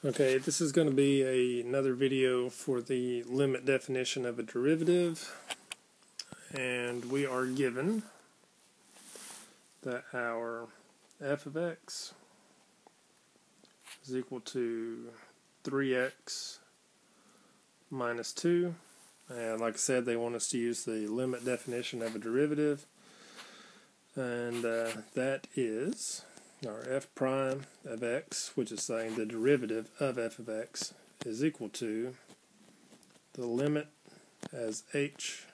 Okay, this is going to be another video for the limit definition of a derivative, and we are given that our f of x is equal to 3x minus 2, and like I said, they want us to use the limit definition of a derivative, and that is our f prime of x, which is saying the derivative of f of x, is equal to the limit as h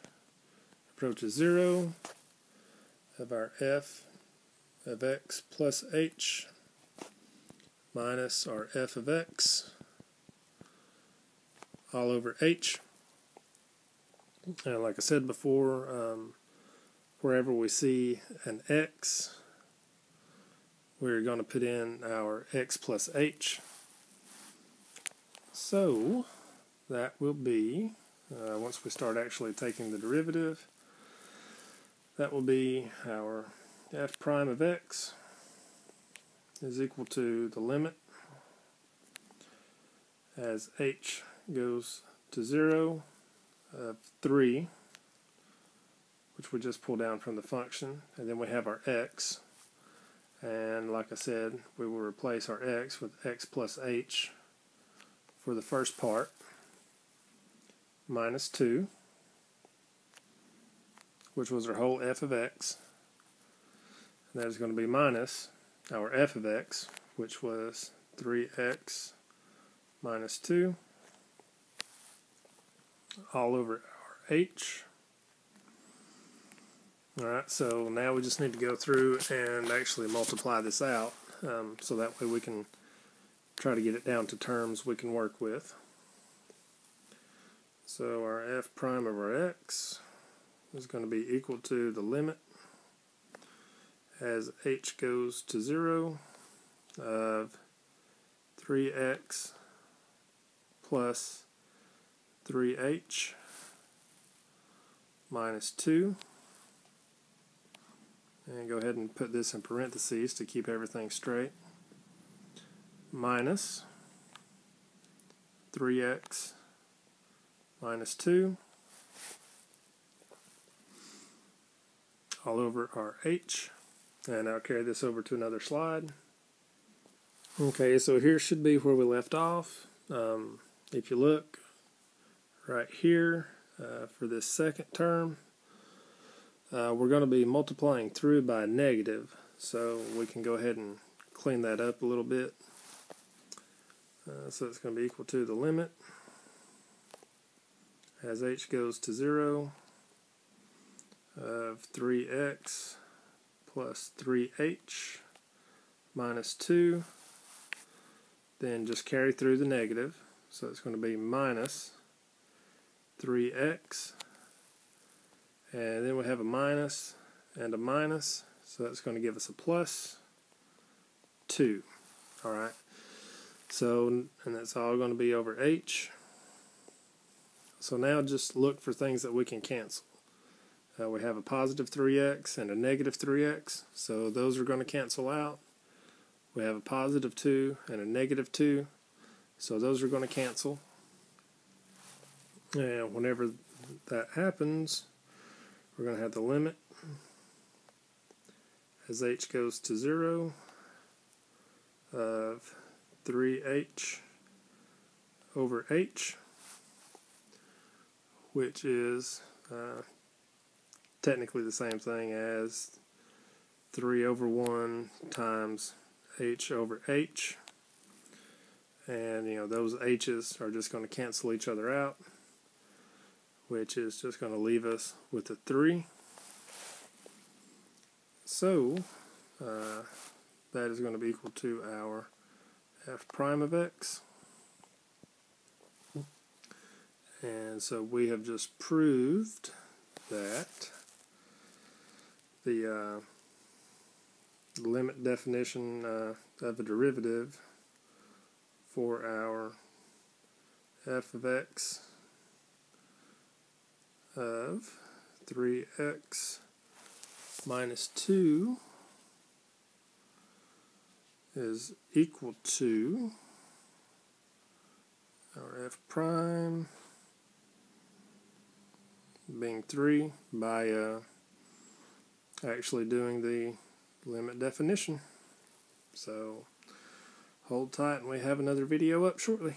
approaches 0 of our f of x plus h minus our f of x all over h. And like I said before, wherever we see an x, we're going to put in our x plus h. So that will be, once we start actually taking the derivative, that will be our f prime of x is equal to the limit as h goes to 0 of 3, which we just pull down from the function, and then we have our x. And like I said, we will replace our x with x plus h for the first part, minus 2, which was our whole f of x. And that is going to be minus our f of x, which was 3x minus 2, all over our h. Alright, so now we just need to go through and actually multiply this out, so that way we can try to get it down to terms we can work with. So our f prime of our x is going to be equal to the limit as h goes to 0 of 3x plus 3h minus 2. And go ahead and put this in parentheses to keep everything straight. Minus 3x minus 2 all over our h. And I'll carry this over to another slide. Okay, so here should be where we left off. If you look right here for this second term, we're going to be multiplying through by a negative, so we can go ahead and clean that up a little bit. So it's going to be equal to the limit as h goes to 0 of 3x plus 3h minus 2. Then just carry through the negative, so it's going to be minus 3x. And then we have a minus and a minus, so that's going to give us a plus 2. Alright, so, and that's all going to be over h. So now just look for things that we can cancel. We have a positive 3x and a negative 3x, so those are going to cancel out. We have a positive 2 and a negative 2, so those are going to cancel. And whenever that happens, we're going to have the limit as h goes to 0 of 3h over h, which is technically the same thing as 3 over 1 times h over h. And those h's are just going to cancel each other out, which is just going to leave us with a 3. So that is going to be equal to our f prime of x. And so we have just proved that the limit definition of a derivative for our f of x of 3x minus 2 is equal to our f prime being 3 by actually doing the limit definition. So hold tight and we have another video up shortly.